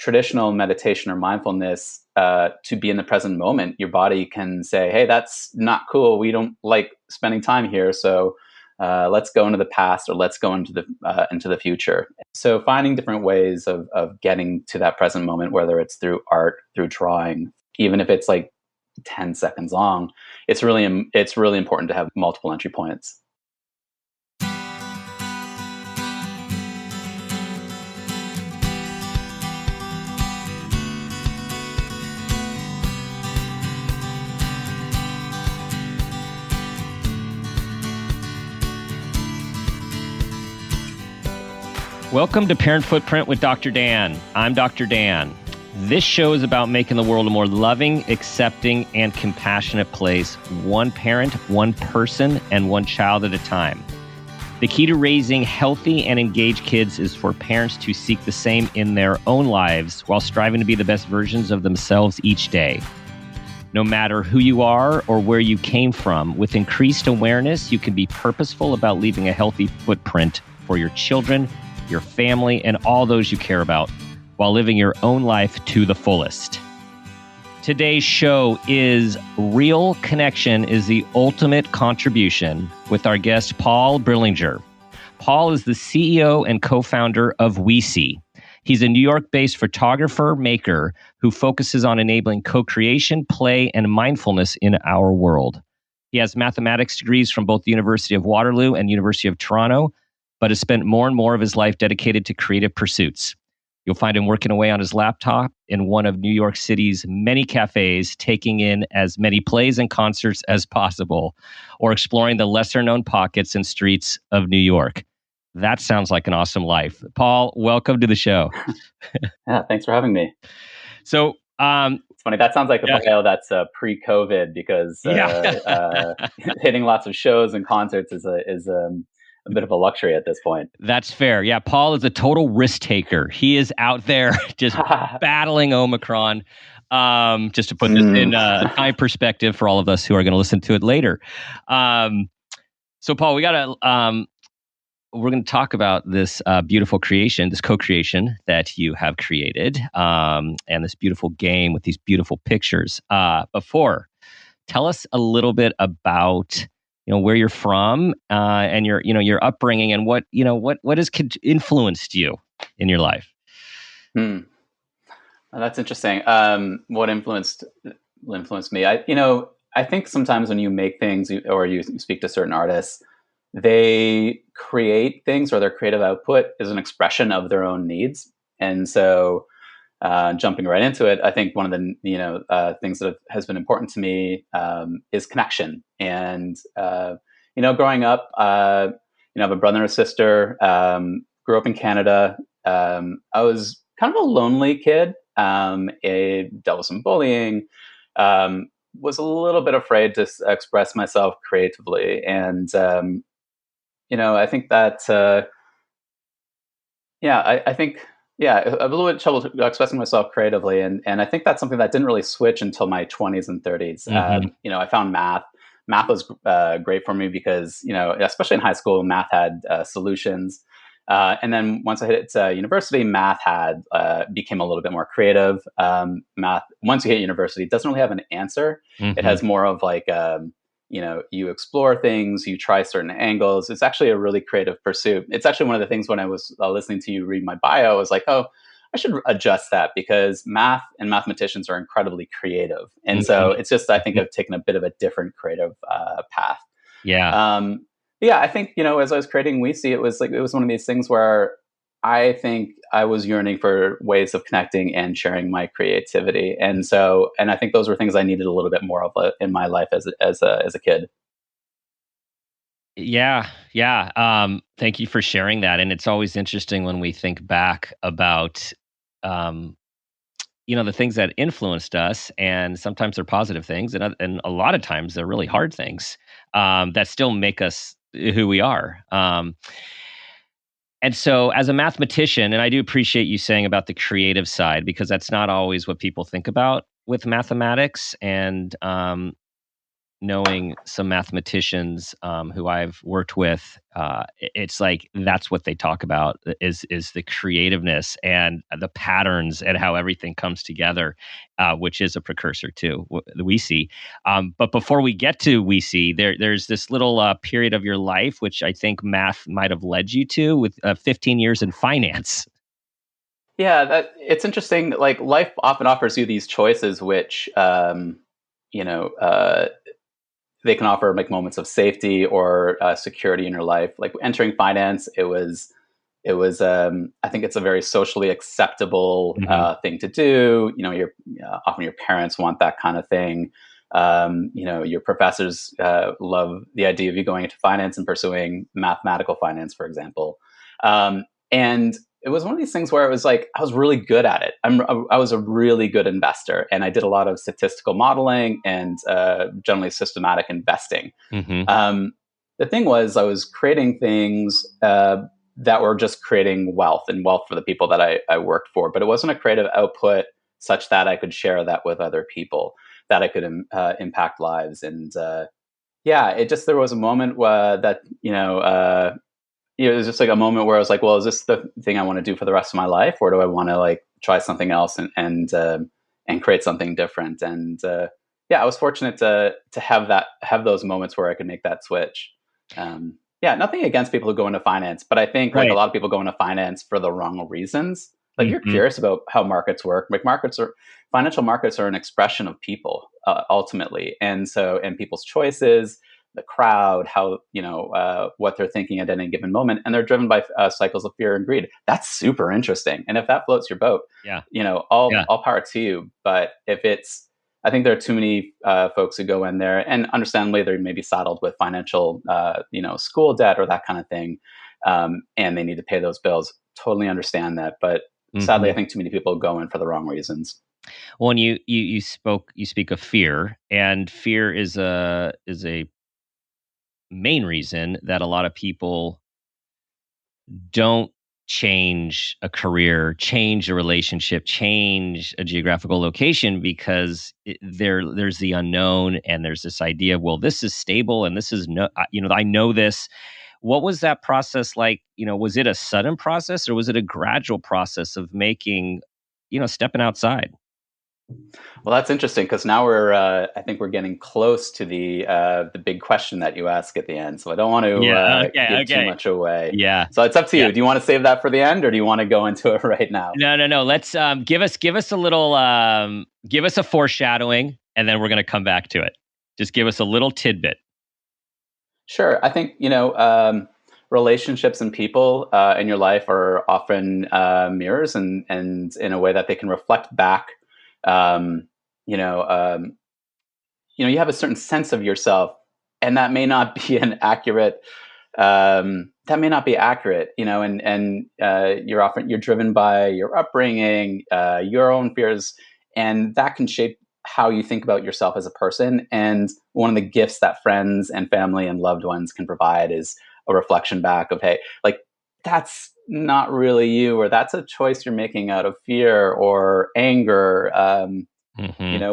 traditional meditation or mindfulness, to be in the present moment, your body can say, hey, that's not cool. We don't like spending time here. So let's go into the past, or let's go into the future. So finding different ways of getting to that present moment, whether it's through art, through drawing, even if it's like 10 seconds long, it's really important to have multiple entry points. Welcome to Parent Footprint with Dr. Dan. I'm Dr. Dan. This show is about making the world a more loving, accepting, and compassionate place, one parent, one person, and one child at a time. The key to raising healthy and engaged kids is for parents to seek the same in their own lives while striving to be the best versions of themselves each day. No matter who you are or where you came from, with increased awareness, you can be purposeful about leaving a healthy footprint for your children, your family, and all those you care about, while living your own life to the fullest. Today's show is Real Connection is the Ultimate Contribution with our guest, Paul Brillinger. Paul is the CEO and co-founder of WeSee. He's a New York-based photographer-maker who focuses on enabling co-creation, play, and mindfulness in our world. He has mathematics degrees from both the University of Waterloo and University of Toronto, but has spent more and more of his life dedicated to creative pursuits. You'll find him working away on his laptop in one of New York City's many cafes, taking in as many plays and concerts as possible, or exploring the lesser-known pockets and streets of New York. That sounds like an awesome life. Paul, welcome to the show. Yeah, thanks for having me. So, it's funny. That sounds like a bio that's pre-COVID, because hitting lots of shows and concerts is a bit of a luxury at this point. That's fair. Yeah, Paul is a total risk taker. He is out there just battling Omicron. Just to put this in time perspective for all of us who are going to listen to it later. So, Paul, we're going to talk about this beautiful creation, this co-creation that you have created, and this beautiful game with these beautiful pictures. Before, tell us a little bit about where you're from, and your upbringing, and what has influenced you in your life. Well, that's interesting. What influenced me? I think sometimes when you make things or you speak to certain artists, they create things, or their creative output is an expression of their own needs. And so, jumping right into it, I think one of the things that has been important to me is connection. And growing up, I have a brother and a sister. Grew up in Canada. I was kind of a lonely kid. I dealt with some bullying. Was a little bit afraid to express myself creatively, and I think that I was a little bit trouble expressing myself creatively, and I think that's something that didn't really switch until my 20s and 30s. Mm-hmm. I found math. Math was great for me because, especially in high school, math had solutions. And then once I hit university, math became a little bit more creative. Math, once you hit university, doesn't really have an answer. Mm-hmm. It has more of like, you explore things, you try certain angles. It's actually a really creative pursuit. It's actually one of the things when I was listening to you read my bio, I was like, oh, I should adjust that, because math and mathematicians are incredibly creative. And Mm-hmm. so it's just, I think I've taken a bit of a different creative path. Yeah. I think, as I was creating WeSee, it was one of these things where I think I was yearning for ways of connecting and sharing my creativity. And I think those were things I needed a little bit more of in my life as a kid. Yeah. Thank you for sharing that. And it's always interesting when we think back about, the things that influenced us, and sometimes they're positive things, and a lot of times they're really hard things that still make us who we are. And so as a mathematician, and I do appreciate you saying about the creative side, because that's not always what people think about with mathematics. And knowing some mathematicians who I've worked with, it's like that's what they talk about is the creativeness and the patterns and how everything comes together, which is a precursor to the we see. But before we get to we see, there's this little period of your life which I think math might have led you to with 15 years in finance. Yeah, that it's interesting. Like life often offers you these choices, which you know, they can offer like moments of safety or security in your life. Like entering finance, I think it's a very socially acceptable Hmm. thing to do. You know, often your parents want that kind of thing. You know, your professors love the idea of you going into finance and pursuing mathematical finance, for example. And it was one of these things where it was like I was really good at it. I was a really good investor, and I did a lot of statistical modeling and generally systematic investing. Hmm. Um, the thing was, I was creating things that were just creating wealth and wealth for the people that I worked for, but it wasn't a creative output such that I could share that with other people, that I could impact lives. And yeah, it just there was a moment that it was just like a moment where I was like, well, is this the thing I want to do for the rest of my life, or do I want to like try something else and create something different? And yeah, I was fortunate to have those moments where I could make that switch. Yeah, nothing against people who go into finance, but I think like a Right. lot of people go into finance for the wrong reasons. Like if you're Hmm. curious about how markets work, like financial markets are an expression of people ultimately, and people's choices, the crowd, how what they're thinking at any given moment, and they're driven by cycles of fear and greed. That's super interesting, and if that floats your boat, Yeah. all Yeah. power to you. But I think there are too many folks who go in there, and understandably, they're maybe saddled with financial, school debt or that kind of thing, and they need to pay those bills. Totally understand that, but sadly, I Hmm. think too many people go in for the wrong reasons. Well, and you speak of fear, and fear is a main reason that a lot of people don't change a career, change a relationship, change a geographical location because there's the unknown and there's this idea of, well, this is stable and this is no, I know this. What was that process like? Was it a sudden process or was it a gradual process of making, stepping outside? Well, that's interesting because now I think we're getting close to the big question that you ask at the end. So I don't want to Yeah. Okay. give too Okay. much away. Yeah. So it's up to Yeah. you. Do you want to save that for the end, or do you want to go into it right now? No, no, no. Let's give us a little give us a foreshadowing, and then we're gonna come back to it. Just give us a little tidbit. Sure. I think relationships and people in your life are often mirrors, and in a way that they can reflect back. Um, you know, um, you have a certain sense of yourself, and that may not be an accurate that may not be accurate, and you're driven by your upbringing, your own fears, and that can shape how you think about yourself as a person. And one of the gifts that friends and family and loved ones can provide is a reflection back of, hey, like that's not really you, or that's a choice you're making out of fear or anger. Hmm.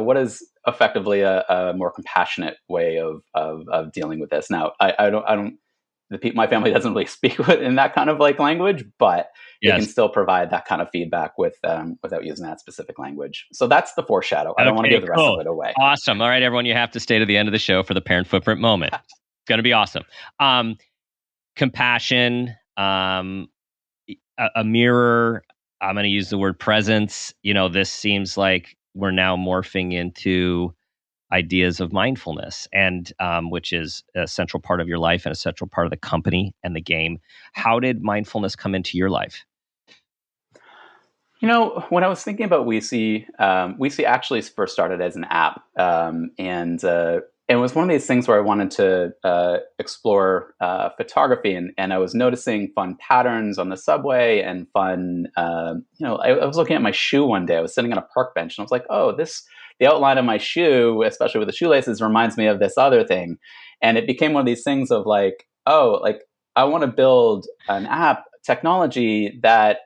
What is effectively a more compassionate way of dealing with this? Now, I don't my family doesn't really speak in that kind of like language, but they can Yes. still provide that kind of feedback without using that specific language. So that's the foreshadow. I don't want to Okay. give the rest of Cool. it away. Awesome. All right, everyone. You have to stay to the end of the show for the parent footprint moment. It's gonna be awesome. Um, Compassion. A mirror. I'm gonna use the word presence. This seems like we're now morphing into ideas of mindfulness and which is a central part of your life and a central part of the company and the game. How did mindfulness come into your life? When I was thinking about WeSee actually first started as an app, and it was one of these things where I wanted to explore photography, and I was noticing fun patterns on the subway and fun. I was looking at my shoe one day. I was sitting on a park bench, and I was like, "Oh, the outline of my shoe, especially with the shoelaces, reminds me of this other thing," and it became one of these things of like, "Oh, like I want to build an app technology that."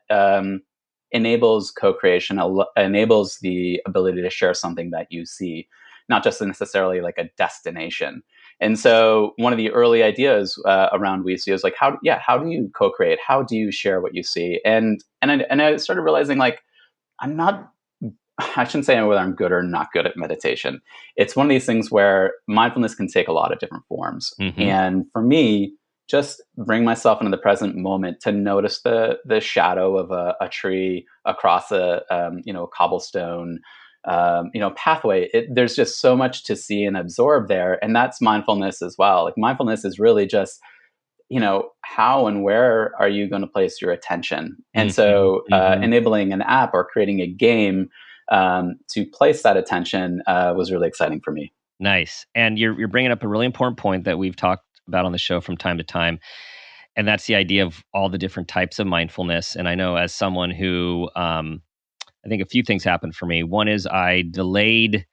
Enables co-creation, enables the ability to share something that you see. not just necessarily like a destination. And so one of the early ideas around we see is like, how do you co-create? How do you share what you see? And I started realizing like, I'm not, I shouldn't say whether I'm good or not good at meditation. It's one of these things where mindfulness can take a lot of different forms. Mm-hmm. And for me, just bring myself into the present moment to notice the shadow of a tree across a cobblestone pathway. There's just so much to see and absorb there, and that's mindfulness as well. Like mindfulness is really just how and where are you going to place your attention? And so enabling an app or creating a game to place that attention was really exciting for me. Nice. And you're bringing up a really important point that we've talked about on the show from time to time, and that's the idea of all the different types of mindfulness. And I know as someone who, I think a few things happened for me. One is I delayed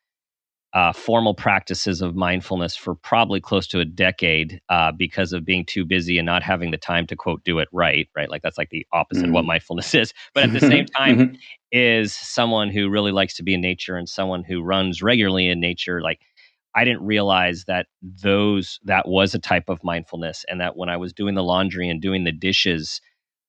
formal practices of mindfulness for probably close to a decade because of being too busy and not having the time to quote do it right. Like that's like the opposite of what mindfulness is. But at the same time, is someone who really likes to be in nature and someone who runs regularly in nature. Like I didn't realize that that was a type of mindfulness, and that when I was doing the laundry and doing the dishes,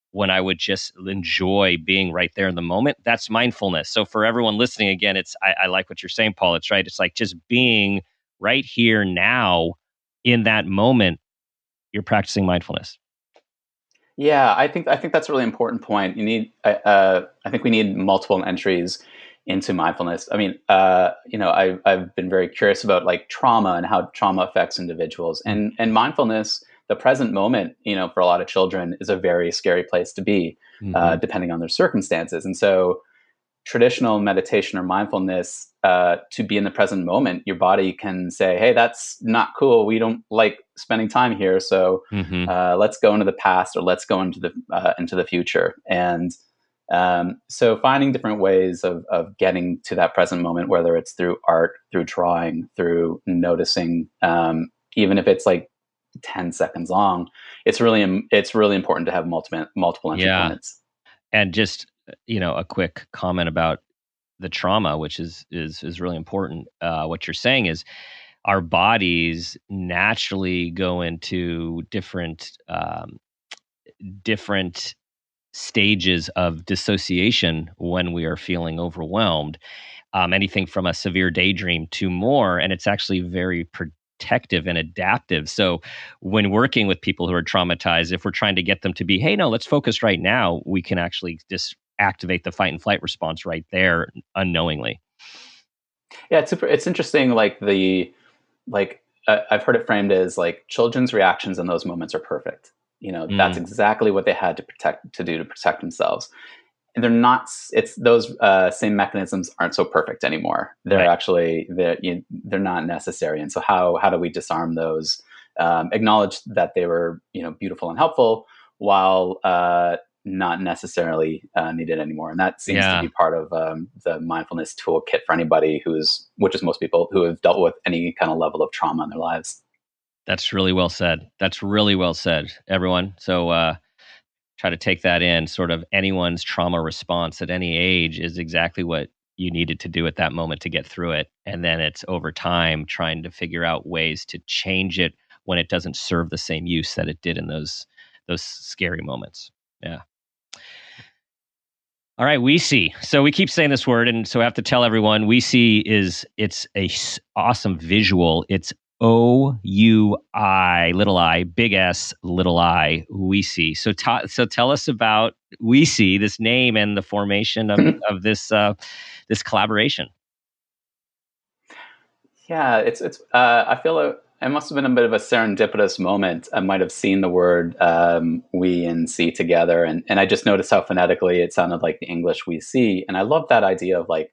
when I would just enjoy being right there in the moment, that's mindfulness. So for everyone listening, again, I like what you're saying, Paul. It's right. It's like just being right here now in that moment, you're practicing mindfulness. Yeah, I think that's a really important point. I think we need multiple entries into mindfulness. I mean, I've been very curious about like trauma and how trauma affects individuals, and mindfulness, the present moment, for a lot of children is a very scary place to be, depending on their circumstances. And so traditional meditation or mindfulness, to be in the present moment, your body can say, hey, that's not cool. We don't like spending time here. So let's go into the past, or let's go into the future. And so finding different ways of getting to that present moment, whether it's through art, through drawing, through noticing, even if it's like 10 seconds long, it's really important to have multiple entry points. And just a quick comment about the trauma, which is really important. What you're saying is our bodies naturally go into different stages of dissociation when we are feeling overwhelmed. Anything from a severe daydream to more, and it's actually very protective and adaptive. So when working with people who are traumatized, if we're trying to get them to be, hey, no, let's focus right now, we can actually just activate the fight and flight response right there unknowingly. Yeah, it's interesting. I've heard it framed as like children's reactions in those moments are perfect. That's exactly what they had to do to protect themselves. And they're not. It's those same mechanisms aren't so perfect anymore. They're actually they're not necessary. And so how do we disarm those? Acknowledge that they were beautiful and helpful, while not necessarily needed anymore. And that seems to be part of the mindfulness toolkit for anybody which is most people who have dealt with any kind of level of trauma in their lives. That's really well said. That's really well said, everyone. So try to take that in. Sort of anyone's trauma response at any age is exactly what you needed to do at that moment to get through it. And then it's over time trying to figure out ways to change it when it doesn't serve the same use that it did in those scary moments. Yeah. All right, we see. So we keep saying this word, and so I have to tell everyone, it's a awesome visual. It's OUI, little I, big S, little I, we see. So tell us about we see, this name and the formation of this collaboration. Yeah, it's I feel it must have been a bit of a serendipitous moment. I might have seen the word we and see together, and I just noticed how phonetically it sounded like the English we see. And I love that idea of like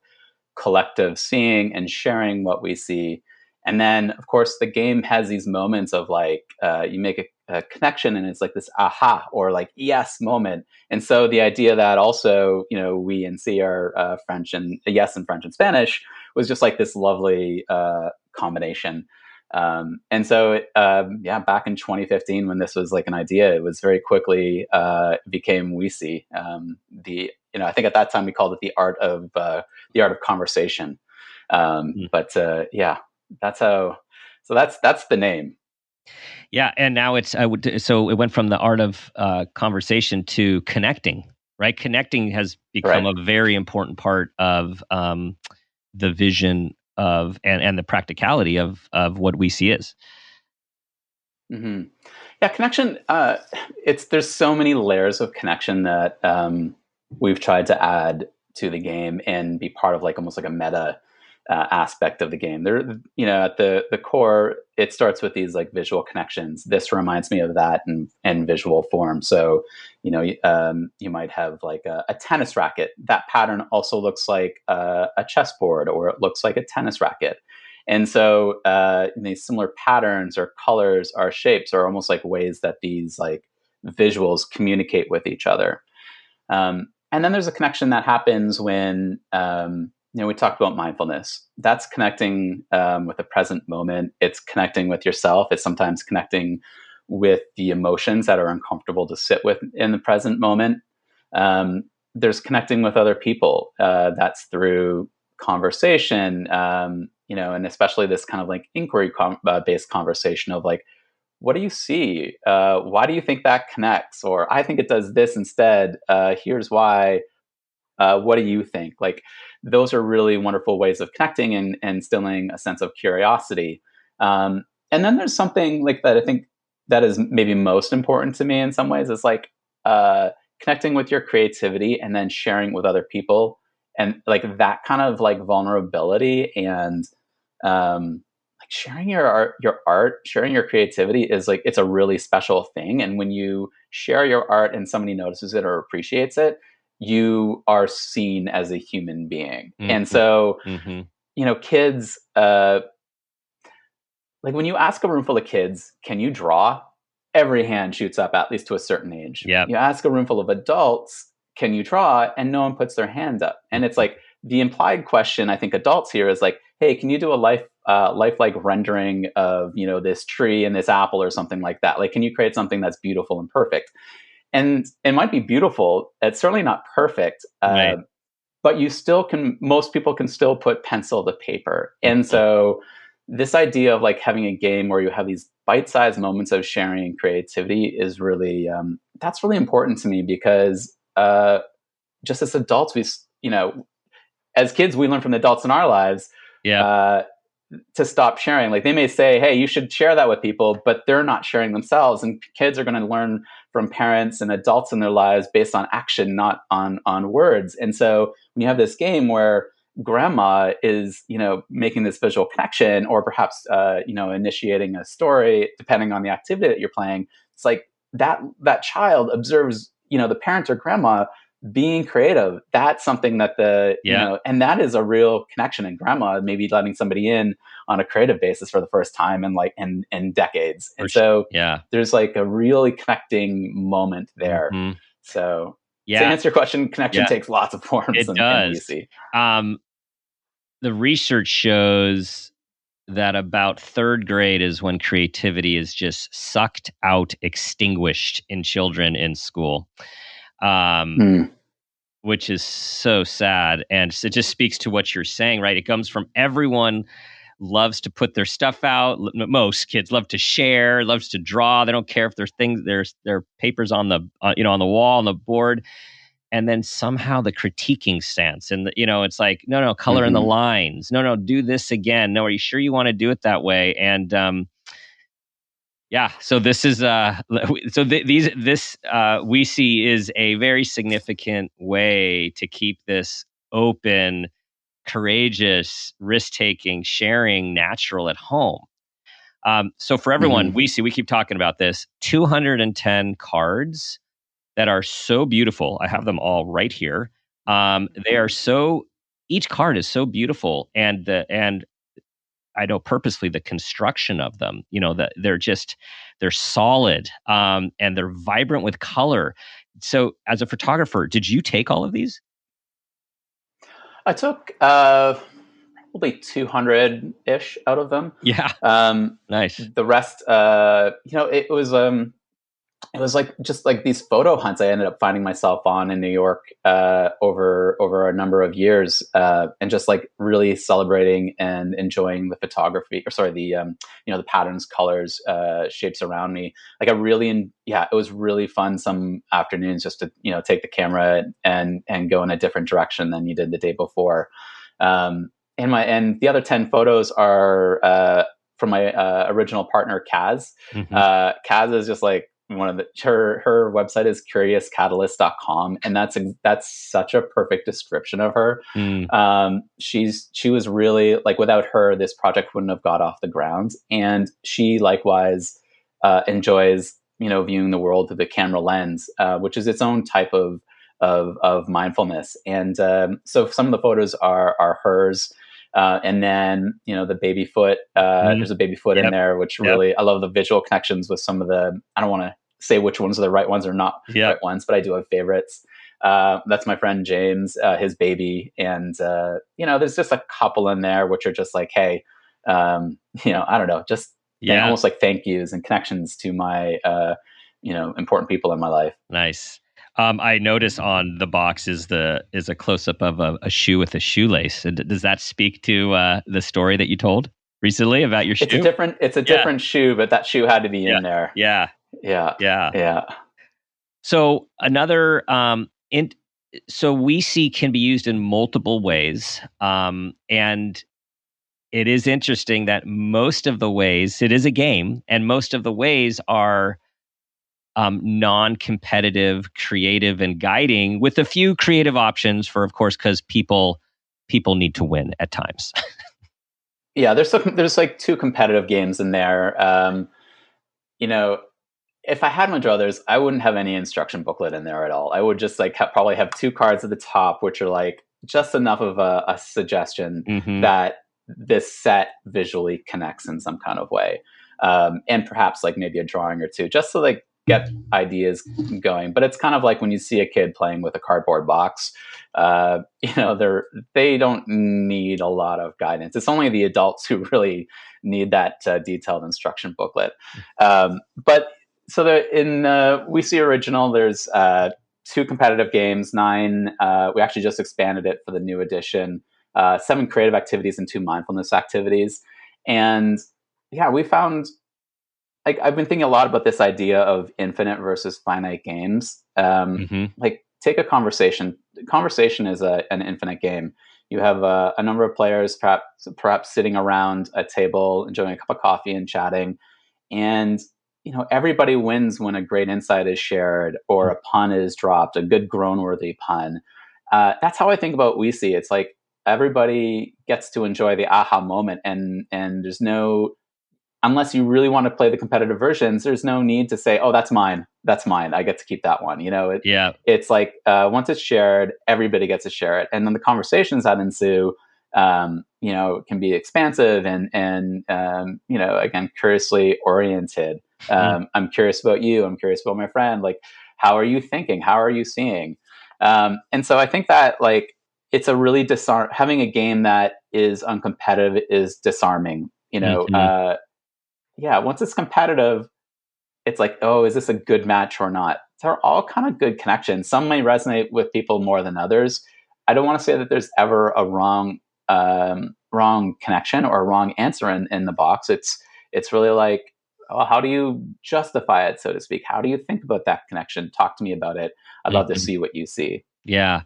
collective seeing and sharing what we see. And then, of course, the game has these moments of like you make a connection, and it's like this aha or like yes moment. And so the idea that also we and see are French and yes in French and Spanish was just like this lovely combination. And so back in 2015, when this was like an idea, it was very quickly became we see. I think at that time we called it the art of conversation. Mm. But yeah, that's how. So that's the name. Yeah, and now it's so it went from the art of conversation to connecting, right? Connecting has become Right. a very important part of the vision of and the practicality of what we see is. Hmm. Yeah, connection. It's there's so many layers of connection that we've tried to add to the game and be part of like almost like a meta aspect of the game. There, at the core, it starts with these like visual connections. This reminds me of that in visual form. So, you might have like a tennis racket. That pattern also looks like a chessboard, or it looks like a tennis racket. And so these similar patterns or colors or shapes are almost like ways that these like visuals communicate with each other. And then there's a connection that happens when we talked about mindfulness. That's connecting with the present moment. It's connecting with yourself. It's sometimes connecting with the emotions that are uncomfortable to sit with in the present moment. There's connecting with other people. That's through conversation, and especially this kind of like inquiry based conversation of like, what do you see? Why do you think that connects? Or I think it does this instead. Here's why. What do you think? Like, those are really wonderful ways of connecting and instilling a sense of curiosity. And then there's something like that I think that is maybe most important to me in some ways is like connecting with your creativity and then sharing with other people. And like that kind of like vulnerability and like sharing your art, sharing your creativity is like it's a really special thing. And when you share your art and somebody notices it or appreciates it, you are seen as a human being. And Mm-hmm. so, Mm-hmm. kids, like when you ask a room full of kids, can you draw? Every hand shoots up, at least to a certain age. Yep. You ask a room full of adults, can you draw? And no one puts their hand up. And it's like the implied question I think adults here is like, hey, can you do a lifelike rendering of this tree and this apple or something like that? Like, can you create something that's beautiful and perfect? And it might be beautiful. It's certainly not perfect, Right. but you still can. Most people can still put pencil to paper, and Mhm. so this idea of like having a game where you have these bite-sized moments of sharing and creativity is really that's really important to me because just as adults, as kids, we learn from the adults in our lives. Yep. Uh, to stop sharing. Like they may say, "Hey, you should share that with people," but they're not sharing themselves. And kids are going to learn from parents and adults in their lives based on action, not on words. And so when you have this game where grandma is, making this visual connection, or perhaps, initiating a story, depending on the activity that you're playing, it's like that child observes, the parent or grandma being creative. That's something that Yep. and that is a real connection. And grandma maybe letting somebody in on a creative basis for the first time in decades. And so Yeah. there's like a really connecting moment there. Hmm. So to Yeah. answer your question, connection Yeah. takes lots of forms It in does. VC. Um, the research shows that about third grade is when creativity is just sucked out, extinguished in children in school, um, Mm. which is so sad. And it just speaks to what you're saying, right? It comes from everyone loves to put their stuff out. Most kids love to share, loves to draw. They don't care if there's things, their papers on the on the wall, on the board. And then somehow the critiquing stance, and it's like, no, color in the Hmm. lines. No, do this again. No, are you sure you want to do it that way? And yeah, so this is so these this we see is a very significant way to keep this open, courageous, risk taking, sharing, natural at home. So for everyone, Hmm. we keep talking about this 210 cards that are so beautiful. I have them all right here. They are so, each card is so beautiful. And I know purposely the construction of them, that they're solid, and they're vibrant with color. So as a photographer, did you take all of these? I took probably 200 ish out of them. Yeah. Um, Nice. the rest, it was. it was like just like these photo hunts I ended up finding myself on in New York over a number of years, and just like really celebrating and enjoying the photography, or sorry, the the patterns, colors, shapes around me. Like I really, it was really fun some afternoons just to take the camera and go in a different direction than you did the day before. And the other 10 photos are from my original partner, Kaz. Mm-hmm. Kaz is just like one of her website is curiouscatalyst.com, and that's such a perfect description of her. She was really like, without her, this project wouldn't have got off the ground. And she likewise enjoys viewing the world through the camera lens, which is its own type of mindfulness. And so some of the photos are hers. And then, the baby foot, there's a baby foot in there, which really, I love the visual connections with some of I don't want to say which ones are the right ones or not right ones, but I do have favorites. That's my friend James, his baby. And, there's just a couple in there, which are just like, hey, I don't know, just almost like thank yous and connections to my, important people in my life. Nice. I notice on the box is a close up of a shoe with a shoelace. Does that speak to the story that you told recently about your shoe? It's a different shoe, but that shoe had to be in there. Yeah. Yeah. So another so we see can be used in multiple ways, and it is interesting that most of the ways, it is a game, and most of the ways are non-competitive, creative, and guiding, with a few creative options for, of course, because people need to win at times. Yeah, there's like 2 competitive games in there. If I had my druthers, I wouldn't have any instruction booklet in there at all. I would just like probably have 2 cards at the top, which are like just enough of a suggestion that this set visually connects in some kind of way, and perhaps like maybe a drawing or 2, just to like get ideas going. But it's kind of like when you see a kid playing with a cardboard box. They don't need a lot of guidance. It's only the adults who really need that detailed instruction booklet. But so in We See Original, there's 2 competitive games, 9. We actually just expanded it for the new edition. 7 creative activities and 2 mindfulness activities. And yeah, we found, like, I've been thinking a lot about this idea of infinite versus finite games. Like, take a conversation. Conversation is an infinite game. You have a number of players, perhaps sitting around a table, enjoying a cup of coffee and chatting. And, everybody wins when a great insight is shared or a pun is dropped, a good groan-worthy pun. That's how I think about We See. It's like everybody gets to enjoy the aha moment, and there's no, unless you really want to play the competitive versions, there's no need to say, "Oh, that's mine. That's mine. I get to keep that one." It's like once it's shared, everybody gets to share it, and then the conversations that ensue, can be expansive and again, curiously oriented. I'm curious about you. I'm curious about my friend. Like, how are you thinking? How are you seeing? And so I think that, like, it's a really having a game that is uncompetitive is disarming. Once it's competitive, it's like, oh, is this a good match or not? They're all kind of good connections. Some may resonate with people more than others. I don't want to say that there's ever a wrong connection or a wrong answer in the box. It's really like, well, how do you justify it, so to speak? How do you think about that connection? Talk to me about it. I'd love to see what you see. Yeah.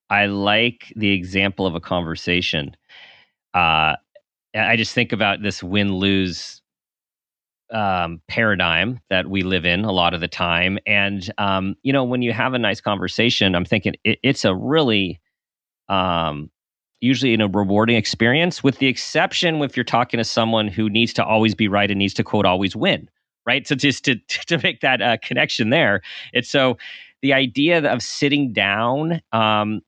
I like the example of a conversation. I just think about this win-lose paradigm that we live in a lot of the time. And, when you have a nice conversation, I'm thinking it's a really, usually rewarding experience, with the exception if you're talking to someone who needs to always be right and needs to, quote, always win. Right. So just to make that connection there. It's so the idea of sitting down, and,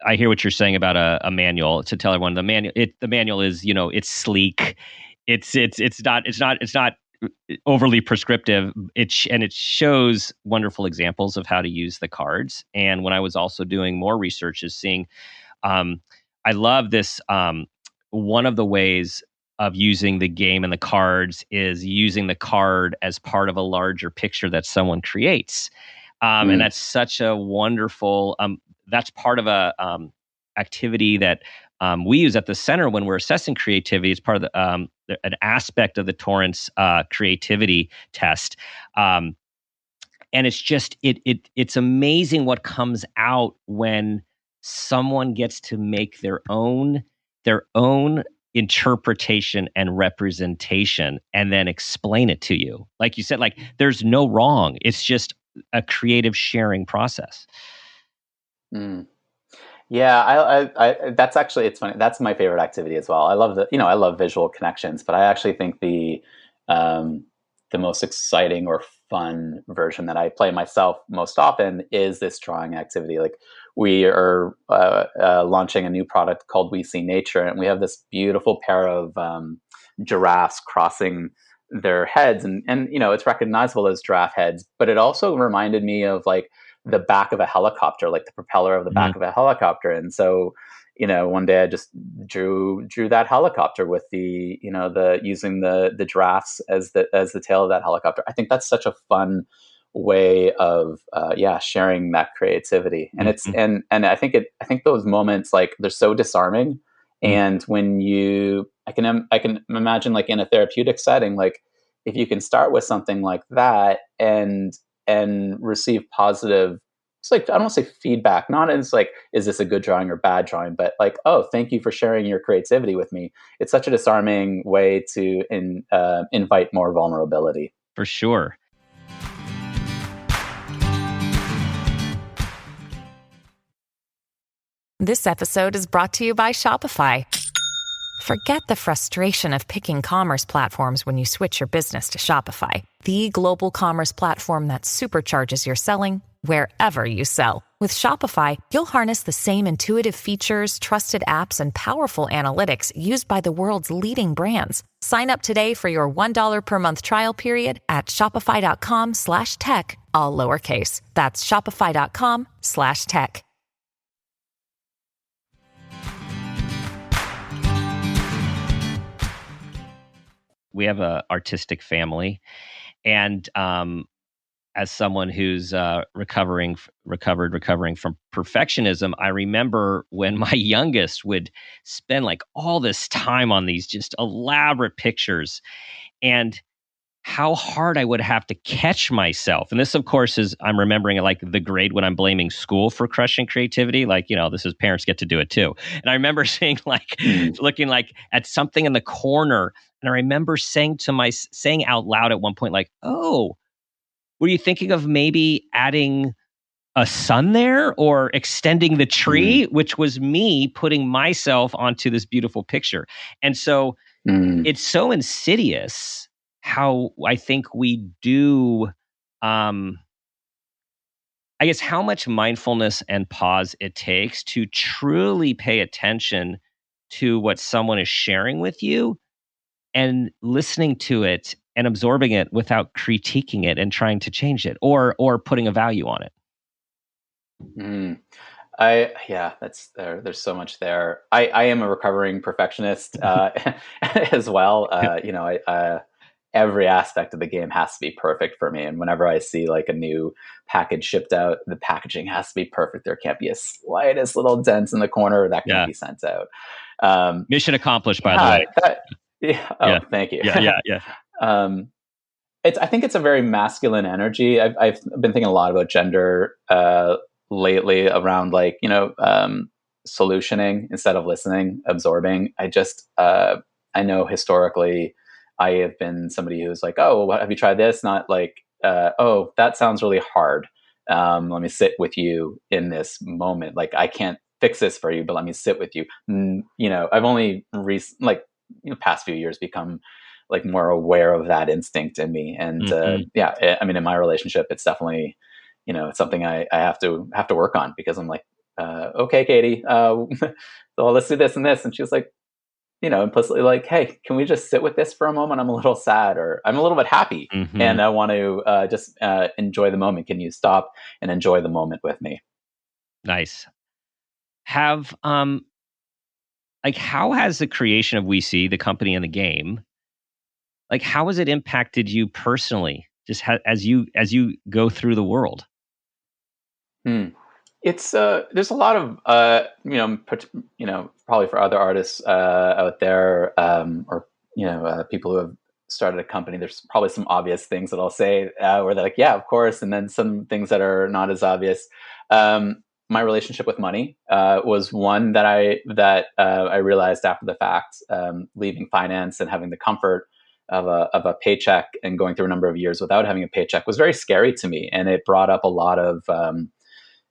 I hear what you're saying about a manual. To tell everyone, the manual is, it's sleek. It's not overly prescriptive. It shows wonderful examples of how to use the cards. And when I was also doing more research, is seeing, I love this. One of the ways of using the game and the cards is using the card as part of a larger picture that someone creates. And Mm, that's such a wonderful, that's part of a activity that we use at the center when we're assessing creativity. It's part of an aspect of the Torrance creativity test. And it's just, it's amazing what comes out when someone gets to make their own interpretation and representation and then explain it to you. Like you said, like there's no wrong. It's just a creative sharing process. mm. Yeah, that's actually, it's funny. That's my favorite activity as well. I love I love visual connections, but I actually think um, the most exciting or fun version that I play myself most often is this drawing activity. Like we are launching a new product called We See Nature, and we have this beautiful pair of giraffes crossing their heads, and it's recognizable as giraffe heads, but it also reminded me of like the back of a helicopter, like the propeller of the Mhm. back of a helicopter. And so, one day I just drew that helicopter with the using the giraffes as the tail of that helicopter. I think that's such a fun way of sharing that creativity. And it's Mhm. and I think those moments, like, they're so disarming. Mhm. And when I can imagine, like, in a therapeutic setting, like, if you can start with something like that and receive positive, it's like, I don't want to say feedback, not as like, is this a good drawing or bad drawing, but like, oh, thank you for sharing your creativity with me. It's such a disarming way to invite more vulnerability. For sure. This episode is brought to you by Shopify. Forget the frustration of picking commerce platforms when you switch your business to Shopify, the global commerce platform that supercharges your selling wherever you sell. With Shopify, you'll harness the same intuitive features, trusted apps, and powerful analytics used by the world's leading brands. Sign up today for your $1 per month trial period at shopify.com/tech, all lowercase. That's shopify.com/tech. We have a artistic family, and as someone who's recovering from perfectionism, I remember when my youngest would spend like all this time on these just elaborate pictures, and how hard I would have to catch myself. And this, of course, is, I'm remembering like the grade when I'm blaming school for crushing creativity. Like, this is, parents get to do it too. And I remember saying, like, Mm, looking like at something in the corner. And I remember saying out loud at one point, like, oh, were you thinking of maybe adding a sun there or extending the mm, tree, which was me putting myself onto this beautiful picture. And so mm, it's so insidious how I think we do, um, I guess, how much mindfulness and pause it takes to truly pay attention to what someone is sharing with you and listening to it and absorbing it without critiquing it and trying to change it or putting a value on it. mm. Yeah, that's there. There's so much there. I am a recovering perfectionist as well. Every aspect of the game has to be perfect for me. And whenever I see like a new package shipped out, the packaging has to be perfect. There can't be a slightest little dent in the corner that can't Yeah. be sent out. Um, Mission accomplished, by the yeah, way. yeah. Oh, Yeah. thank you. Yeah. um, I think it's a very masculine energy. I've been thinking a lot about gender lately around, like, solutioning instead of listening, absorbing. I know historically I have been somebody who's like, oh, well, have you tried this? Not like, oh, that sounds really hard. Let me sit with you in this moment. Like, I can't fix this for you, but let me sit with you. I've only past few years become like more aware of that instinct in me. And Mhm. I mean, in my relationship, it's definitely, it's something I have to work on, because I'm like, okay, Katie, so let's do this and this. And she was like, implicitly like, hey, can we just sit with this for a moment? I'm a little sad, or I'm a little bit happy, Mhm. and I want to just enjoy the moment. Can you stop and enjoy the moment with me? Nice. Have like, how has the creation of We See, the company and the game, like, how has it impacted you personally, just as you go through the world? Hmm. It's there's a lot of probably for other artists out there, or people who have started a company. There's probably some obvious things that I'll say where they're like, yeah, of course, and then some things that are not as obvious. My relationship with money was one that I realized after the fact, leaving finance and having the comfort of a paycheck and going through a number of years without having a paycheck was very scary to me, and it brought up a lot of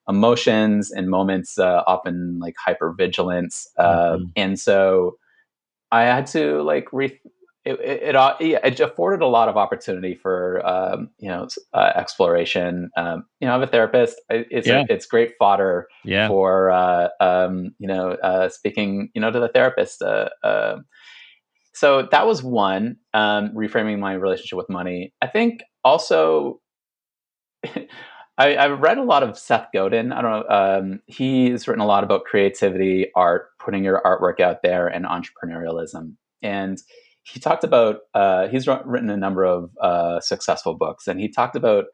emotions and moments, often like hypervigilance. Mhm. And so I had to like it afforded a lot of opportunity for exploration. I have a therapist. Yeah. It's great fodder Yeah. for speaking to the therapist. So that was one, reframing my relationship with money. I think also I've read a lot of Seth Godin. I don't know. He's written a lot about creativity, art, putting your artwork out there, and entrepreneurialism. And he talked about he's written a number of successful books, and he talked about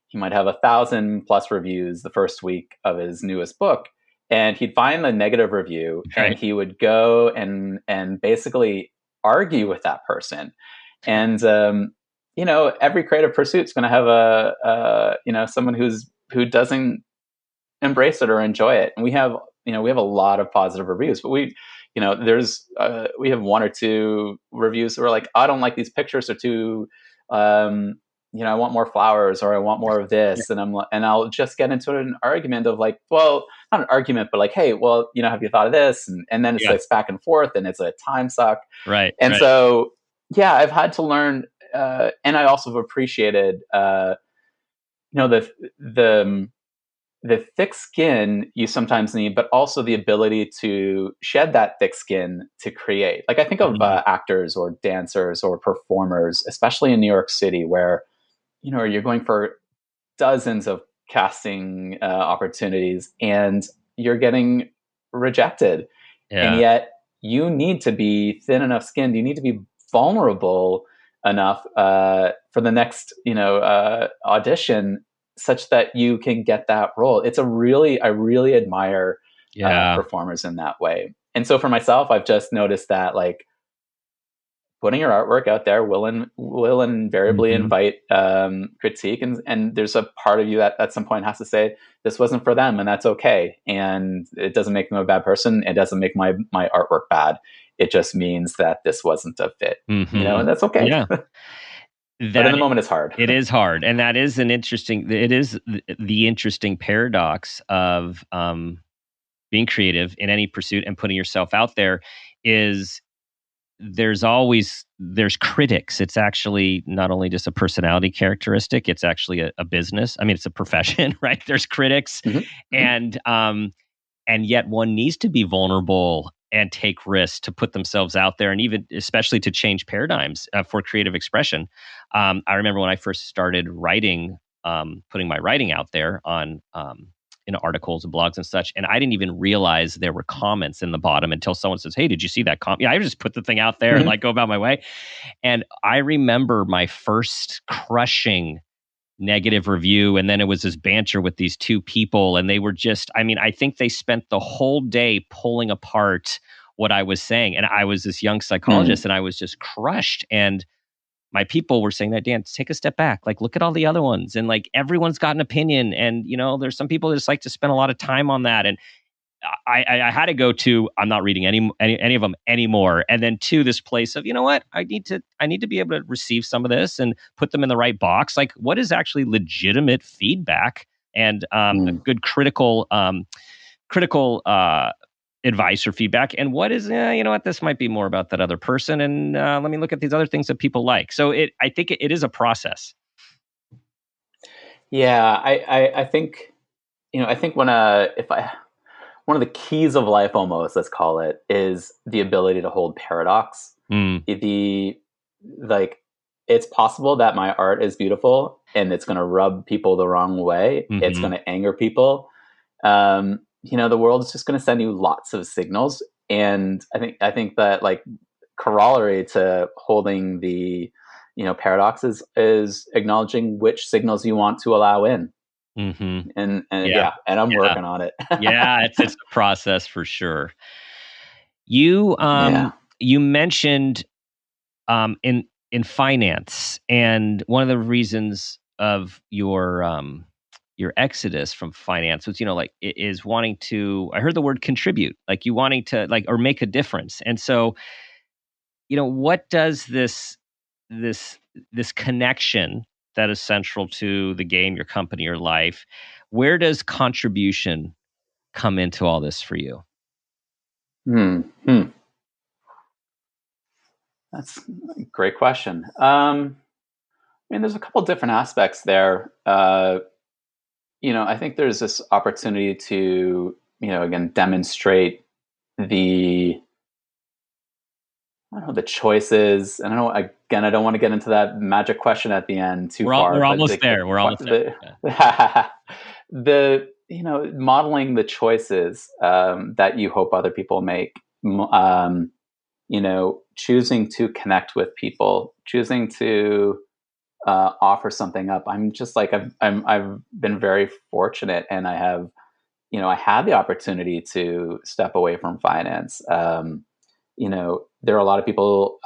he might have 1,000+ reviews the first week of his newest book, and he'd find the negative review, and Right. he would go and basically argue with that person, and every creative pursuit is going to have someone who doesn't embrace it or enjoy it. And we have a lot of positive reviews, but we have one or two reviews where like, I don't like these pictures, are too I want more flowers, or I want more of this, and I'll just get into an argument of like, well, not an argument, but like, hey, well, have you thought of this? And then it's Yeah. like back and forth, and it's a time suck. Right. And Right. so, yeah, I've had to learn, and I also have appreciated, the the the thick skin you sometimes need, but also the ability to shed that thick skin to create. Like I think of Mhm. actors or dancers or performers, especially in New York City, where you're going for dozens of casting opportunities, and you're getting rejected, and Yeah. yet you need to be thin enough skinned, you need to be vulnerable enough for the next audition, such that you can get that role. I really admire Yeah. performers in that way. And so for myself, I've just noticed that like putting your artwork out there will invariably Mhm. invite critique, and there's a part of you that at some point has to say this wasn't for them, and that's okay. And it doesn't make them a bad person. It doesn't make my artwork bad. It just means that this wasn't a fit, Mhm. and that's okay. Yeah. But in That the moment, it's hard. It is hard, and that is it is the interesting paradox of, being creative in any pursuit and putting yourself out there is there's critics. It's actually not only just a personality characteristic, it's actually a business. I mean, it's a profession, right? There's critics, Hmm. Hmm. and yet one needs to be vulnerable and take risks to put themselves out there, and even especially to change paradigms for creative expression. I remember when I first started writing, putting my writing out there on in articles and blogs and such, and I didn't even realize there were comments in the bottom until someone says, "Hey, did you see that comment?" Yeah, I just put the thing out there and Hmm. like go about my way. And I remember my first crushing negative review, and then it was this banter with these two people, and they were just, I mean, I think they spent the whole day pulling apart what I was saying, and I was this young Hmm. psychologist, and I was just crushed. And my people were saying that, Dan, take a step back, like look at all the other ones, and like everyone's got an opinion, and there's some people that just like to spend a lot of time on that. And I had to go to, I'm not reading any of them anymore, and then to this place of, you know what, I need to be able to receive some of this and put them in the right box. Like, what is actually legitimate feedback and a Hmm. good critical advice or feedback, and what is, you know what, this might be more about that other person, and let me look at these other things that people like. So I think it is a process. Yeah, I think I think when if I one of the keys of life, almost, let's call it, is the ability to hold paradox. Mm, The like it's possible that my art is beautiful and it's going to rub people the wrong way. It's hmm. going to anger people. The world is just going to send you lots of signals. And I think that like corollary to holding the paradoxes is acknowledging which signals you want to allow in. Mm-hmm. And Yeah. yeah, and I'm Yeah. working on it. Yeah. It's a process for sure. You Yeah. you mentioned in finance, and one of the reasons of your exodus from finance was, like, is wanting to, I heard the word contribute, like you wanting to, like, or make a difference. And so, what does this this connection that is central to the game, your company, your life, where does contribution come into all this for you? Hmm. Hmm. That's a great question. I mean, there's a couple different aspects there. I think there's this opportunity to, again, demonstrate the, I don't know, the choices. And I don't, again, I don't want to get into that magic question at the end too far, We're but almost there. We're almost there. modeling the choices that you hope other people make. Choosing to connect with people, choosing to offer something up. I'm just like I've been very fortunate, and I had the opportunity to step away from finance. There are a lot of people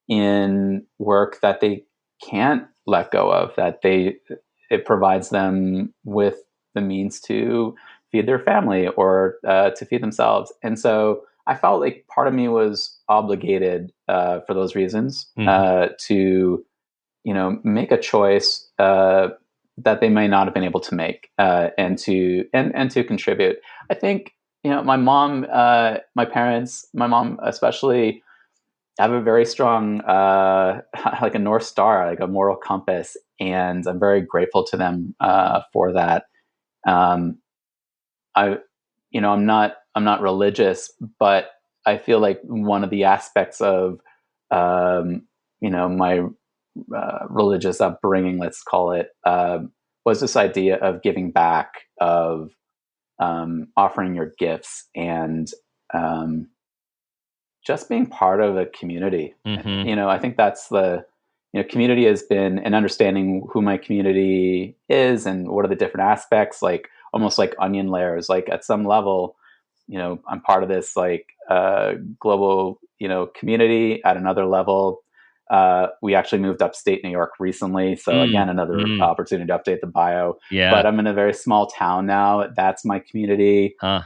in work that they can't let go of, that it provides them with the means to feed their family or to feed themselves. And so I felt like part of me was obligated for those reasons Mhm. to make a choice that they may not have been able to make, and to contribute. I think my mom, my parents, my mom especially, have a very strong like a North Star, like a moral compass, and I'm very grateful to them for that. Um, I I'm not religious, but I feel like one of the aspects of my religious upbringing, let's call it, was this idea of giving back, of offering your gifts, and um, just being part of a community. Mhm. I think that's community has been, and understanding who my community is and what are the different aspects, like almost like onion layers. Like at some level, I'm part of this like global, community. At another level, we actually moved upstate New York recently. So Mm. again, another Mm. opportunity to update the bio. Yeah. But I'm in a very small town now. That's my community. Huh.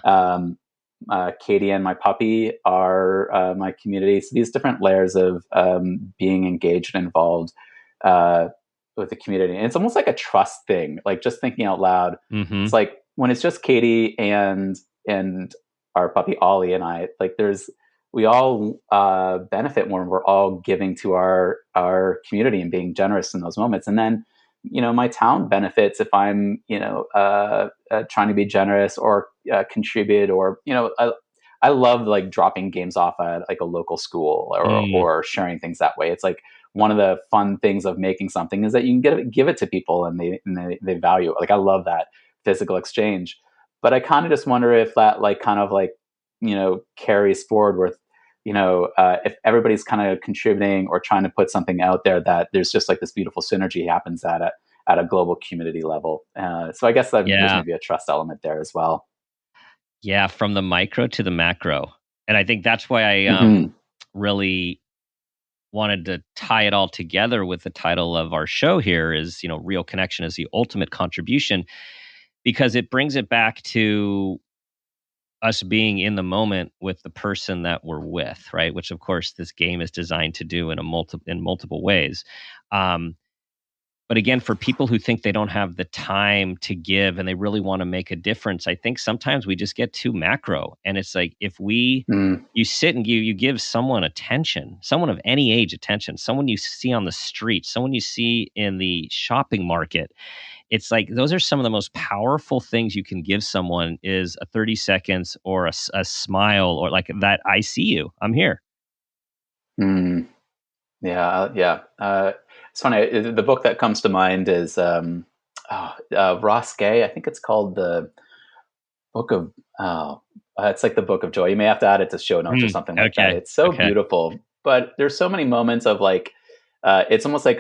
Katie and my puppy are my community. So these different layers of being engaged and involved with the community. And it's almost like a trust thing, like just thinking out loud. It's Mhm. like when it's just Katie and our puppy Ollie and I, like we all benefit when we're all giving to our community and being generous in those moments. And then, my town benefits if I'm, trying to be generous or contribute, or, I love like dropping games off at like a local school, or, Mm. or sharing things that way. It's like one of the fun things of making something is that you can give it to people, and they value it. Like I love that physical exchange. But I kind of just wonder if that like kind of like, carries forward with, if everybody's kind of contributing or trying to put something out there, that there's just like this beautiful synergy happens at a global community level. So I guess that there's Yeah. maybe a trust element there as well. Yeah, from the micro to the macro. And I think that's why I Hmm. really wanted to tie it all together with the title of our show here is, real connection is the ultimate contribution, because it brings it back to us being in the moment with the person that we're with, right? Which of course this game is designed to do in multiple ways. Um, but again, for people who think they don't have the time to give and they really want to make a difference, I think sometimes we just get too macro. And it's like if Mm. you sit and you give someone attention, someone of any age attention, someone you see on the street, someone you see in the shopping market, it's like those are some of the most powerful things you can give someone is a 30 seconds or a smile or like that. I see you. I'm here. Mm. Yeah, yeah. It's funny. The book that comes to mind is Ross Gay. I think it's called the Book of it's like the Book of Joy. You may have to add it to show notes or something like that. Okay. It's so Okay. beautiful, but there's so many moments of like, it's almost like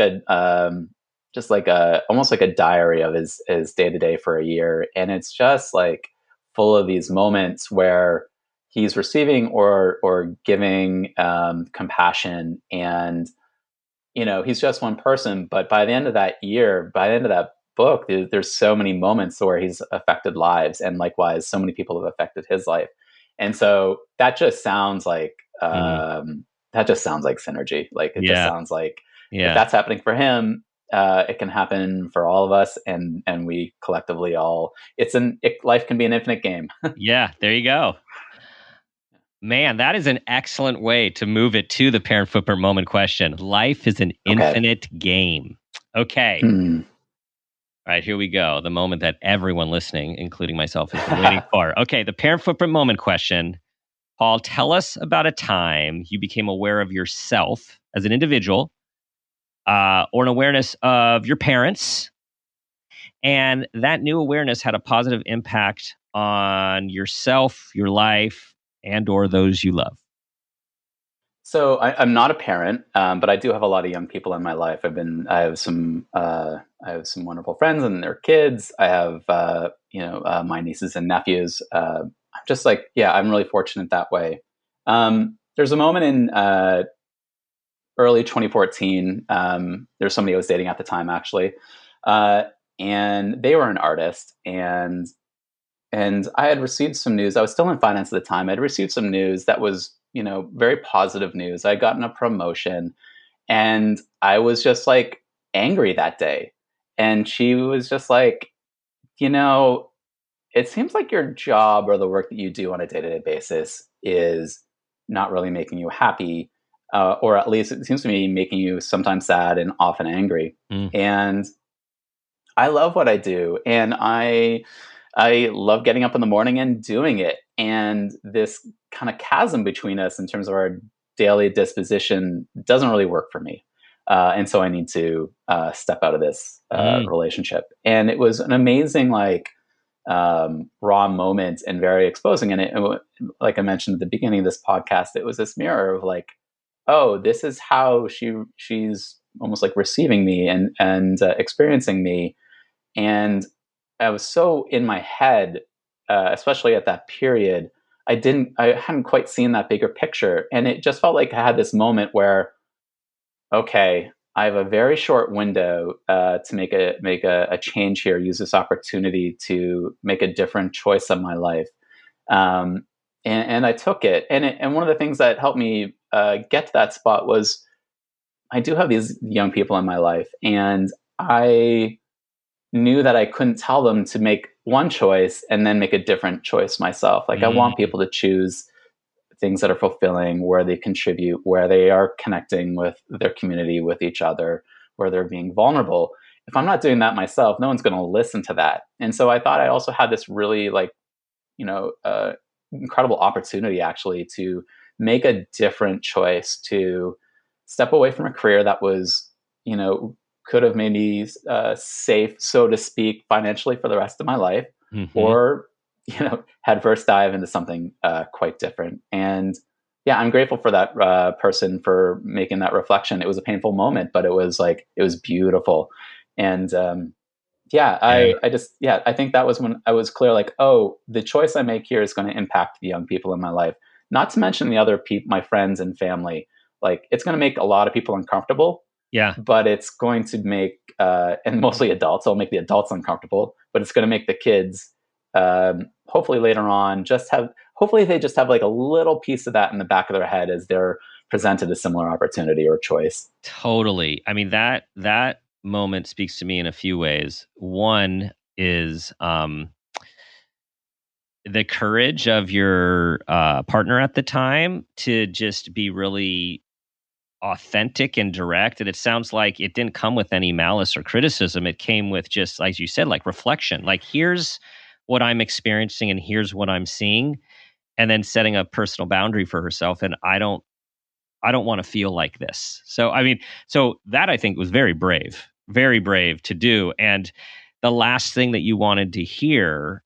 just like almost like a diary of his day to day for a year, and it's just like full of these moments where he's receiving or giving compassion, and he's just one person, but by the end of that year, by the end of that book, there's so many moments where he's affected lives, and likewise, so many people have affected his life, and so that just sounds like synergy. Like it just Yeah. sounds like if Yeah. that's happening for him, it can happen for all of us, and we collectively all. Life can be an infinite game. Yeah. There you go. Man, that is an excellent way to move it to the parent footprint moment question. Life is an Okay. infinite game. Okay. Hmm. All right, here we go. The moment that everyone listening, including myself, has been waiting for. Okay, the parent footprint moment question. Paul, tell us about a time you became aware of yourself as an individual, or an awareness of your parents, and that new awareness had a positive impact on yourself, your life, and or those you love. So I'm not a parent, but I do have a lot of young people in my life. I have some wonderful friends and their kids. I have, my nieces and nephews. I'm just like, yeah, I'm really fortunate that way. There's a moment in early 2014. There's somebody I was dating at the time, actually, uh, and they were an artist, and I had received some news. I was still in finance at the time. I'd received some news that was, very positive news. I'd gotten a promotion, and I was just like angry that day. And she was just like, you know, it seems like your job or the work that you do on a day to day basis is not really making you happy, or at least it seems to me making you sometimes sad and often angry. Mm. And I love what I do, and I love getting up in the morning and doing it. And this kind of chasm between us in terms of our daily disposition doesn't really work for me. And so I need to step out of this Mm. relationship. And it was an amazing, like, raw moment and very exposing. And like I mentioned at the beginning of this podcast, it was this mirror of like, oh, this is how she's almost like receiving me and experiencing me. And I was so in my head, especially at that period. I hadn't quite seen that bigger picture, and it just felt like I had this moment where, okay, I have a very short window to make a change here. Use this opportunity to make a different choice of my life, and I took it. And one of the things that helped me get to that spot was I do have these young people in my life, and I knew that I couldn't tell them to make one choice and then make a different choice myself. Like I want Mm. people to choose things that are fulfilling, where they contribute, where they are connecting with their community, with each other, where they're being vulnerable. If I'm not doing that myself, no one's going to listen to that. And so I thought I also had this really like, you know, uh, incredible opportunity actually to make a different choice, to step away from a career that was, could have made me safe, so to speak, financially for the rest of my life, Hmm. or head first dive into something quite different. And yeah, I'm grateful for that person for making that reflection. It was a painful moment, but it was beautiful. And yeah, Yeah. I think that was when I was clear, like, oh, the choice I make here is going to impact the young people in my life. Not to mention the other people, my friends and family. Like, it's going to make a lot of people uncomfortable, Yeah. but it's going to make, and mostly adults, it'll make the adults uncomfortable, but it's going to make the kids, hopefully later on, hopefully they just have like a little piece of that in the back of their head as they're presented a similar opportunity or choice. Totally. I mean, that moment speaks to me in a few ways. One is the courage of your partner at the time to just be really authentic and direct. And it sounds like it didn't come with any malice or criticism. It came with just, as you said, like reflection. Like, here's what I'm experiencing and here's what I'm seeing. And then setting a personal boundary for herself. And I don't want to feel like this. So, I mean, so that I think was very brave to do. And the last thing that you wanted to hear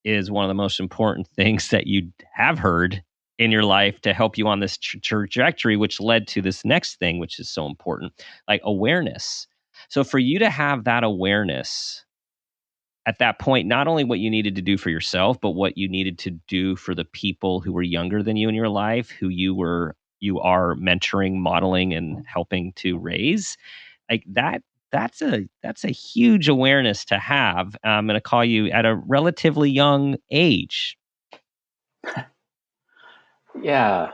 is one of the most important things that you have heard in your life to help you on this trajectory, which led to this next thing, which is so important, like awareness. So for you to have that awareness at that point, not only what you needed to do for yourself, but what you needed to do for the people who were younger than you in your life, who you are mentoring, modeling, and helping to raise, like that's a huge awareness to have. I'm going to call you at a relatively young age. Yeah.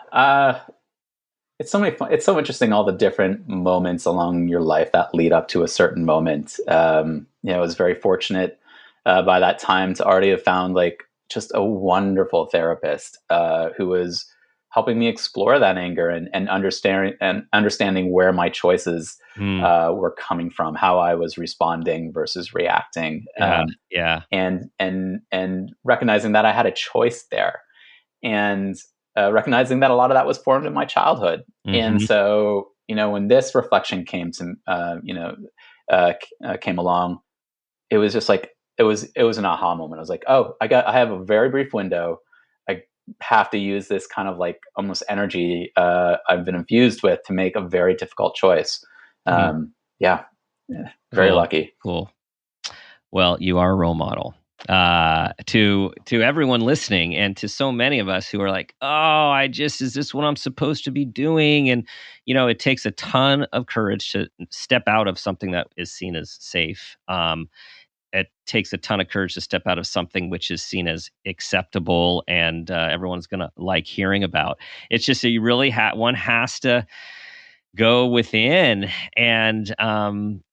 It's so many fun. It's so interesting, all the different moments along your life that lead up to a certain moment. I was very fortunate by that time to already have found like just a wonderful therapist who was helping me explore that anger and understanding where my choices were coming from, how I was responding versus reacting, and recognizing that I had a choice there, and recognizing that a lot of that was formed in my childhood. And so, when this reflection came along, it was just like, it was an aha moment. I was like, oh, I have a very brief window. I have to use this kind of like almost energy I've been infused with to make a very difficult choice. Yeah, very lucky. Cool. Well, you are a role model to everyone listening, and to so many of us who are like, oh, is this what I'm supposed to be doing? And it takes a ton of courage to step out of something that is seen as safe. It takes a ton of courage to step out of something which is seen as acceptable and everyone's gonna like hearing about. It's just that you really one has to go within and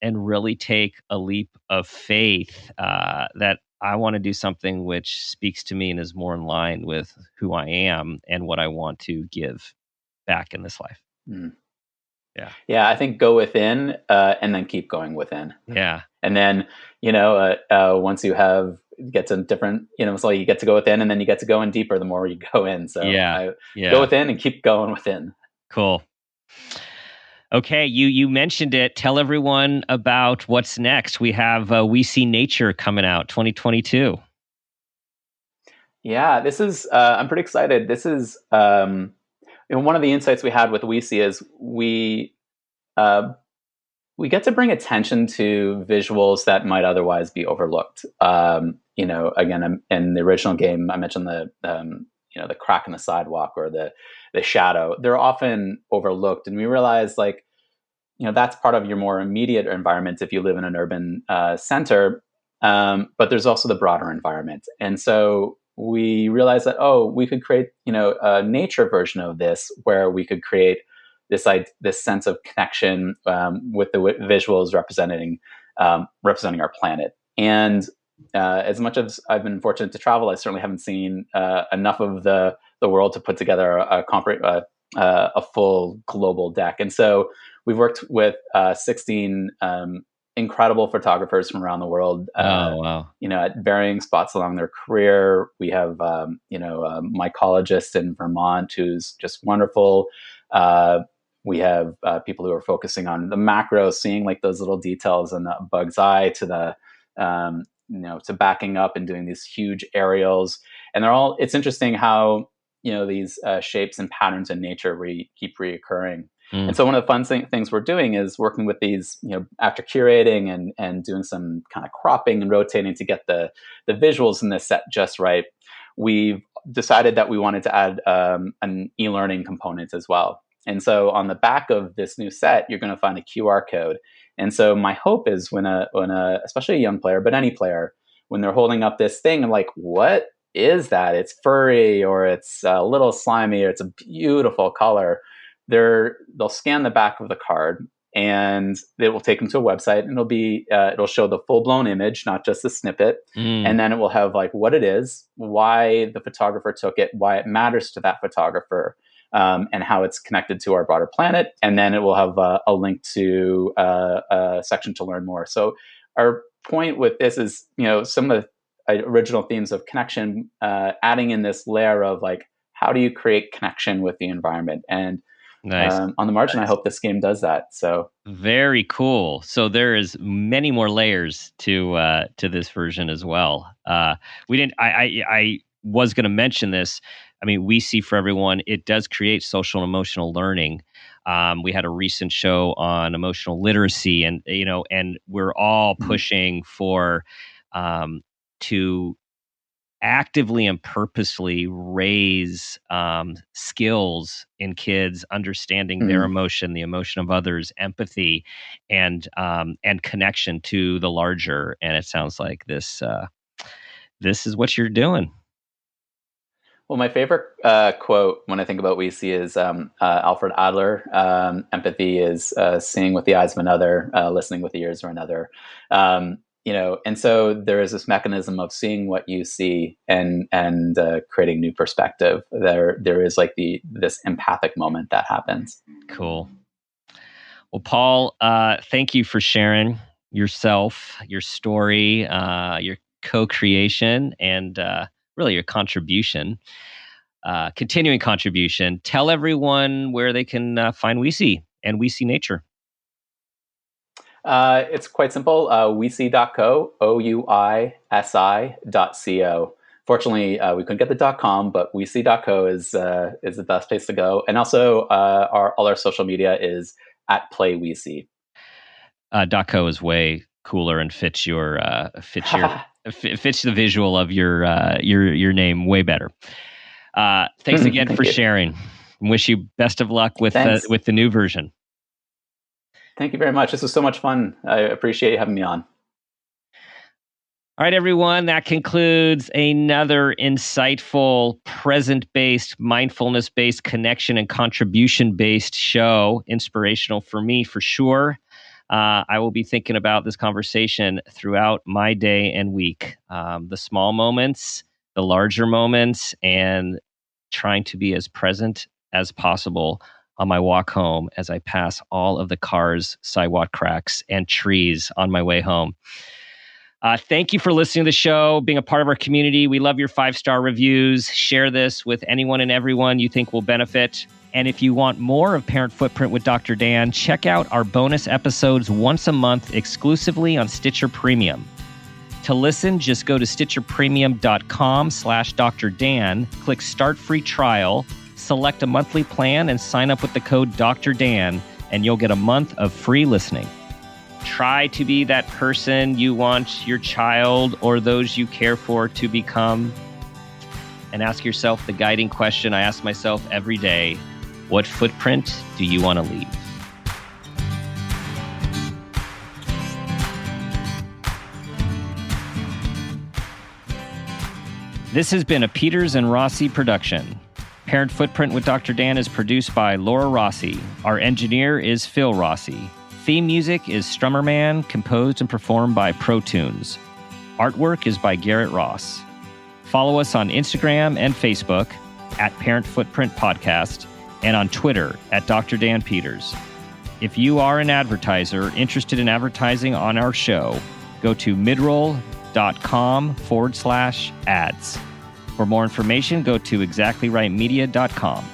really take a leap of faith that I want to do something which speaks to me and is more in line with who I am and what I want to give back in this life. Yeah, I think go within and then keep going within. Yeah. And then, once you get to different, so you get to go within and then you get to go in deeper the more you go in. So go within and keep going within. Cool. Okay, you mentioned it. Tell everyone about what's next. We have We See Nature coming out 2022. Yeah, this is, I'm pretty excited. This is, one of the insights we had with We See is we get to bring attention to visuals that might otherwise be overlooked. Again, in the original game, I mentioned the crack in the sidewalk or the shadow. They're often overlooked, and we realize that's part of your more immediate environment if you live in an urban center. But there's also the broader environment, and so we realized that we could create a nature version of this where we could create this sense of connection with the visuals representing our planet. And as much as I've been fortunate to travel, I certainly haven't seen enough of the world to put together a full global deck. And so we've worked with 16 incredible photographers from around the world. Wow. At varying spots along their career. We have a mycologist in Vermont who's just wonderful. We have people who are focusing on the macro, seeing like those little details in the bug's eye, to the to backing up and doing these huge aerials. And it's interesting how these shapes and patterns in nature keep reoccurring. And so one of the fun things we're doing is working with these, after curating and doing some kind of cropping and rotating to get the visuals in this set just right. We've decided that we wanted to add an e-learning component as well. And so on the back of this new set, you're going to find a QR code. And so my hope is when especially a young player, but any player, when they're holding up this thing, I'm like, what is that? It's furry, or it's a little slimy, or it's a beautiful color. They'll scan the back of the card, and it will take them to a website, and it'll show the full-blown image, not just the snippet. And then it will have like what it is, why the photographer took it, why it matters to that photographer, and how it's connected to our broader planet. And then it will have a link to a section to learn more. So our point with this is, some of the original themes of connection, adding in this layer of like, how do you create connection with the environment? And Nice. on the margin. I hope this game does that. So very cool. So there is many more layers to this version as well. We didn't. I was going to mention this. I mean, We See for Everyone. It does create social and emotional learning. We had a recent show on emotional literacy, and and we're all pushing for to actively and purposely raise skills in kids, understanding their emotion, the emotion of others, empathy, and connection to the larger. And it sounds like this is what you're doing. Well, my favorite quote when I think about We See is Alfred Adler. Empathy is seeing with the eyes of another, listening with the ears of another. And so there is this mechanism of seeing what you see and creating new perspective. There is like this empathic moment that happens. Cool. Well, Paul, thank you for sharing yourself, your story, your co-creation, and really your contribution, continuing contribution. Tell everyone where they can find We See and We See Nature. It's quite simple. WeSee.co, OUISI.co. Fortunately, we couldn't get the .com, but WeSee.co is the best place to go. And also, all our social media is at PlayWeSee. .co is way cooler and fits fits the visual of your name way better. Thanks again for sharing. Wish you best of luck with the new version. Thank you very much. This was so much fun. I appreciate you having me on. All right, everyone. That concludes another insightful, present-based, mindfulness-based, connection and contribution-based show. Inspirational for me, for sure. I will be thinking about this conversation throughout my day and week. The small moments, the larger moments, and trying to be as present as possible on my walk home as I pass all of the cars, sidewalk cracks, and trees on my way home. Thank you for listening to the show, being a part of our community. We love your 5-star reviews. Share this with anyone and everyone you think will benefit. And if you want more of Parent Footprint with Dr. Dan, check out our bonus episodes once a month exclusively on Stitcher Premium. To listen, just go to stitcherpremium.com/Dr. Dan, click Start Free Trial, select a monthly plan, and sign up with the code Dr. Dan, and you'll get a month of free listening. Try to be that person you want your child or those you care for to become. And ask yourself the guiding question I ask myself every day: what footprint do you want to leave? This has been a Peters and Rossi production. Parent Footprint with Dr. Dan is produced by Laura Rossi. Our engineer is Phil Rossi. Theme music is Strummer Man, composed and performed by Pro Tunes. Artwork is by Garrett Ross. Follow us on Instagram and Facebook at Parent Footprint Podcast and on Twitter at Dr. Dan Peters. If you are an advertiser interested in advertising on our show, go to midroll.com/ads. For more information, go to exactlyrightmedia.com.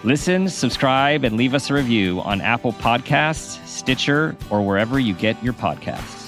Listen, subscribe, and leave us a review on Apple Podcasts, Stitcher, or wherever you get your podcasts.